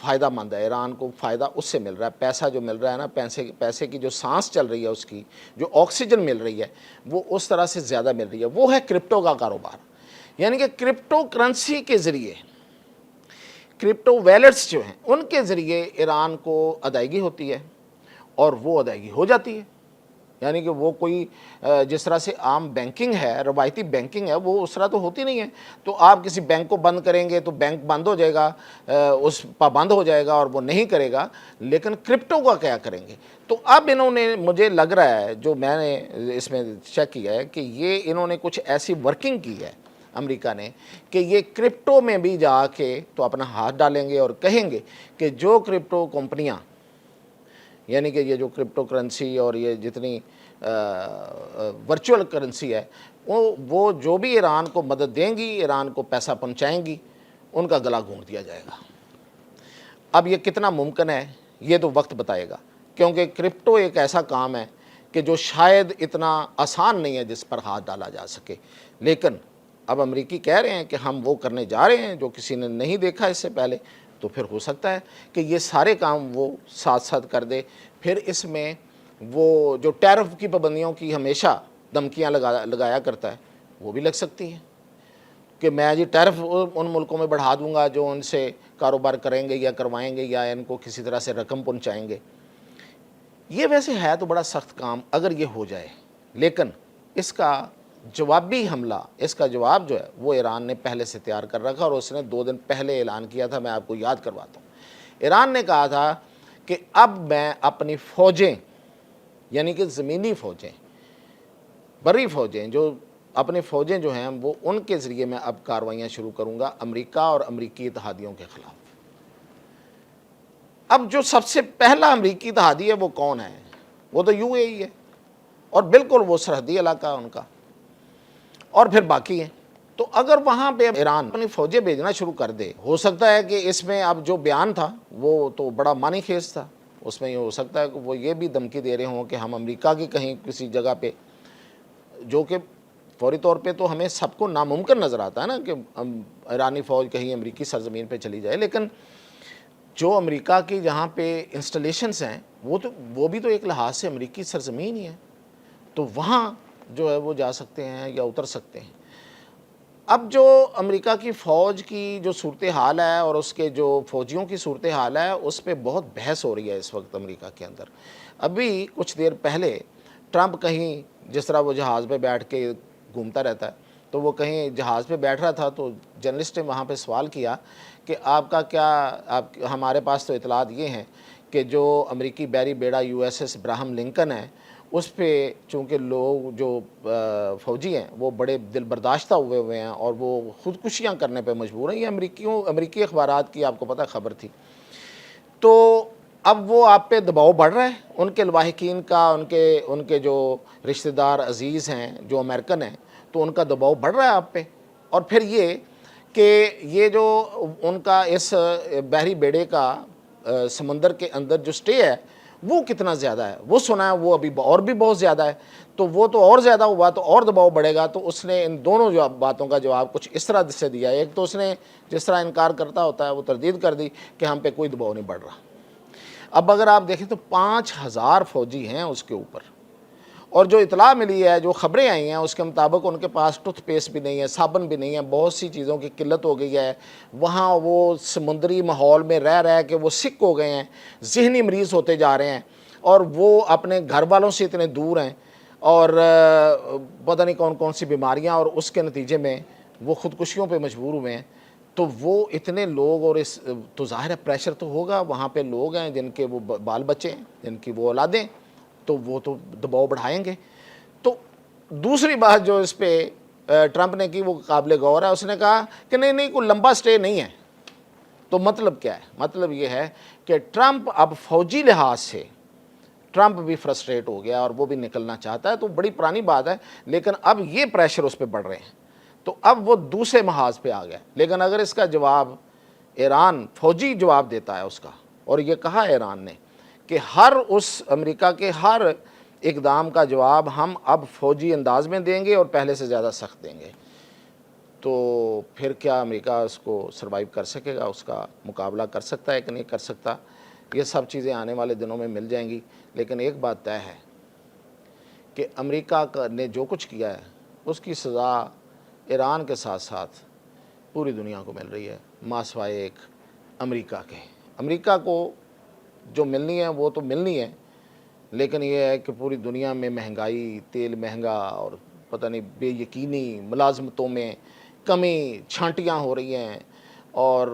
فائدہ مند ہے، ایران کو فائدہ اس سے مل رہا ہے، پیسہ جو مل رہا ہے نا، پیسے کی جو سانس چل رہی ہے، اس کی جو آکسیجن مل رہی ہے وہ اس طرح سے زیادہ مل رہی ہے، وہ ہے کرپٹو کا کاروبار. یعنی کہ کرپٹو کرنسی کے ذریعے، کرپٹو ویلیٹس جو ہیں ان کے ذریعے ایران کو ادائیگی ہوتی ہے اور وہ ادائیگی ہو جاتی ہے. یعنی کہ وہ کوئی جس طرح سے عام بینکنگ ہے، روایتی بینکنگ ہے، وہ اس طرح تو ہوتی نہیں ہے. تو آپ کسی بینک کو بند کریں گے تو بینک بند ہو جائے گا، اس پابند ہو جائے گا اور وہ نہیں کرے گا. لیکن کرپٹو کا کیا کریں گے؟ تو اب انہوں نے، مجھے لگ رہا ہے، جو میں نے اس میں چیک کیا ہے، کہ یہ انہوں نے کچھ ایسی ورکنگ کی ہے امریکہ نے کہ یہ کرپٹو میں بھی جا کے تو اپنا ہاتھ ڈالیں گے اور کہیں گے کہ جو کرپٹو کمپنیاں، یعنی کہ یہ جو کرپٹو کرنسی اور یہ جتنی ورچوئل کرنسی ہے، وہ جو بھی ایران کو مدد دیں گی، ایران کو پیسہ پہنچائیں گی، ان کا گلا گھونٹ دیا جائے گا. اب یہ کتنا ممکن ہے یہ تو وقت بتائے گا، کیونکہ کرپٹو ایک ایسا کام ہے کہ جو شاید اتنا آسان نہیں ہے جس پر ہاتھ ڈالا جا سکے. لیکن اب امریکی کہہ رہے ہیں کہ ہم وہ کرنے جا رہے ہیں جو کسی نے نہیں دیکھا اس سے پہلے. تو پھر ہو سکتا ہے کہ یہ سارے کام وہ ساتھ ساتھ کر دے. پھر اس میں وہ جو ٹیرف کی پابندیوں کی ہمیشہ دھمکیاں لگایا کرتا ہے، وہ بھی لگ سکتی ہیں کہ میں جی ٹیرف ان ملکوں میں بڑھا دوں گا جو ان سے کاروبار کریں گے یا کروائیں گے یا ان کو کسی طرح سے رقم پہنچائیں گے. یہ ویسے ہے تو بڑا سخت کام اگر یہ ہو جائے، لیکن اس کا جوابی حملہ، اس کا جواب جو ہے وہ ایران نے پہلے سے تیار کر رکھا، اور اس نے 2 دن پہلے اعلان کیا تھا. میں آپ کو یاد کرواتا ہوں. ایران نے کہا تھا کہ اب میں اپنی فوجیں، یعنی کہ زمینی فوجیں، بری فوجیں، جو اپنی فوجیں جو ہیں وہ ان کے ذریعے میں اب کاروائیاں شروع کروں گا امریکہ اور امریکی اتحادیوں کے خلاف. اب جو سب سے پہلا امریکی اتحادی ہے وہ کون ہے؟ وہ تو یو اے ای ہے، اور بالکل وہ سرحدی علاقہ ان کا، اور پھر باقی ہیں. تو اگر وہاں پہ ایران اپنی فوجیں بھیجنا شروع کر دے، ہو سکتا ہے کہ اس میں اب جو بیان تھا وہ تو بڑا معنی خیز تھا. اس میں یہ ہو سکتا ہے کہ وہ یہ بھی دھمکی دے رہے ہوں کہ ہم امریکہ کی کہیں کسی جگہ پہ، جو کہ فوری طور پہ تو ہمیں سب کو ناممکن نظر آتا ہے نا کہ ایرانی فوج کہیں امریکی سرزمین پہ چلی جائے، لیکن جو امریکہ کی جہاں پہ انسٹالیشنز ہیں وہ بھی تو ایک لحاظ سے امریکی سرزمین ہی ہے. تو وہاں جو ہے وہ جا سکتے ہیں یا اتر سکتے ہیں. اب جو امریکہ کی فوج کی جو صورتحال ہے اور اس کے جو فوجیوں کی صورتحال ہے، اس پہ بہت بحث ہو رہی ہے اس وقت امریکہ کے اندر. ابھی کچھ دیر پہلے ٹرمپ کہیں، جس طرح وہ جہاز پہ بیٹھ کے گھومتا رہتا ہے، تو وہ کہیں جہاز پہ بیٹھ رہا تھا تو جرنلسٹ نے وہاں پہ سوال کیا کہ آپ کا کیا، ہمارے پاس تو اطلاعات یہ ہیں کہ جو امریکی بحری بیڑا U S S Abraham Lincoln ہے، اس پہ چونکہ لوگ جو فوجی ہیں وہ بڑے دل برداشتہ ہوئے ہیں اور وہ خودکشیاں کرنے پہ مجبور ہیں. یہ امریکی اخبارات کی آپ کو پتہ خبر تھی. تو اب وہ آپ پہ دباؤ بڑھ رہا ہے، ان کے لواحقین کا، ان کے جو رشتہ دار عزیز ہیں جو امریکن ہیں، تو ان کا دباؤ بڑھ رہا ہے آپ پہ. اور پھر یہ کہ یہ جو ان کا اس بحری بیڑے کا سمندر کے اندر جو سٹے ہے وہ کتنا زیادہ ہے، وہ سنا ہے وہ ابھی اور بھی بہت زیادہ ہے. تو وہ تو اور زیادہ ہوا تو اور دباؤ بڑھے گا. تو اس نے ان دونوں جو باتوں کا جواب کچھ اس طرح سے دیا. ایک تو اس نے جس طرح انکار کرتا ہوتا ہے وہ تردید کر دی کہ ہم پہ کوئی دباؤ نہیں بڑھ رہا. اب اگر آپ دیکھیں تو 5000 فوجی ہیں اس کے اوپر، اور جو اطلاع ملی ہے، جو خبریں آئی ہیں اس کے مطابق ان کے پاس ٹوتھ پیسٹ بھی نہیں ہے، صابن بھی نہیں ہے، بہت سی چیزوں کی قلت ہو گئی ہے. وہاں وہ سمندری ماحول میں رہ کے وہ سک ہو گئے ہیں، ذہنی مریض ہوتے جا رہے ہیں، اور وہ اپنے گھر والوں سے اتنے دور ہیں، اور پتہ نہیں کون کون سی بیماریاں، اور اس کے نتیجے میں وہ خودکشیوں پہ مجبور ہوئے ہیں. تو وہ اتنے لوگ، اور اس تو ظاہر ہے پریشر تو ہوگا. وہاں پہ لوگ ہیں جن کے وہ بال بچے ہیں، جن کی وہ اولادیں، تو وہ تو دباؤ بڑھائیں گے. تو دوسری بات جو اس پہ ٹرمپ نے کی وہ قابل غور ہے. اس نے کہا کہ نہیں کوئی لمبا سٹے نہیں ہے. تو مطلب کیا ہے؟ مطلب یہ ہے کہ ٹرمپ اب فوجی لحاظ سے ٹرمپ بھی فرسٹریٹ ہو گیا اور وہ بھی نکلنا چاہتا ہے. تو بڑی پرانی بات ہے، لیکن اب یہ پریشر اس پہ بڑھ رہے ہیں تو اب وہ دوسرے محاذ پہ آ گیا. لیکن اگر اس کا جواب ایران فوجی جواب دیتا ہے اس کا، اور یہ کہا ایران نے کہ ہر اس امریکہ کے ہر اقدام کا جواب ہم اب فوجی انداز میں دیں گے اور پہلے سے زیادہ سخت دیں گے. تو پھر کیا امریکہ اس کو سروائیو کر سکے گا، اس کا مقابلہ کر سکتا ہے کہ نہیں کر سکتا، یہ سب چیزیں آنے والے دنوں میں مل جائیں گی۔ لیکن ایک بات طے ہے کہ امریکہ نے جو کچھ کیا ہے اس کی سزا ایران کے ساتھ ساتھ پوری دنیا کو مل رہی ہے، ماں سوائے ایک امریکہ کے۔ امریکہ کو جو ملنی ہے وہ تو ملنی ہے، لیکن یہ ہے کہ پوری دنیا میں مہنگائی، تیل مہنگا، اور پتہ نہیں بے یقینی، ملازمتوں میں کمی، چھانٹیاں ہو رہی ہیں، اور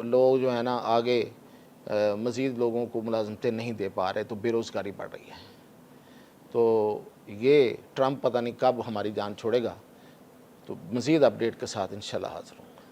لوگ جو ہے نا آگے مزید لوگوں کو ملازمتیں نہیں دے پا رہے، تو بے روزگاری بڑھ رہی ہے۔ تو یہ ٹرمپ پتہ نہیں کب ہماری جان چھوڑے گا۔ تو مزید اپڈیٹ کے ساتھ انشاءاللہ حاضر ہوں۔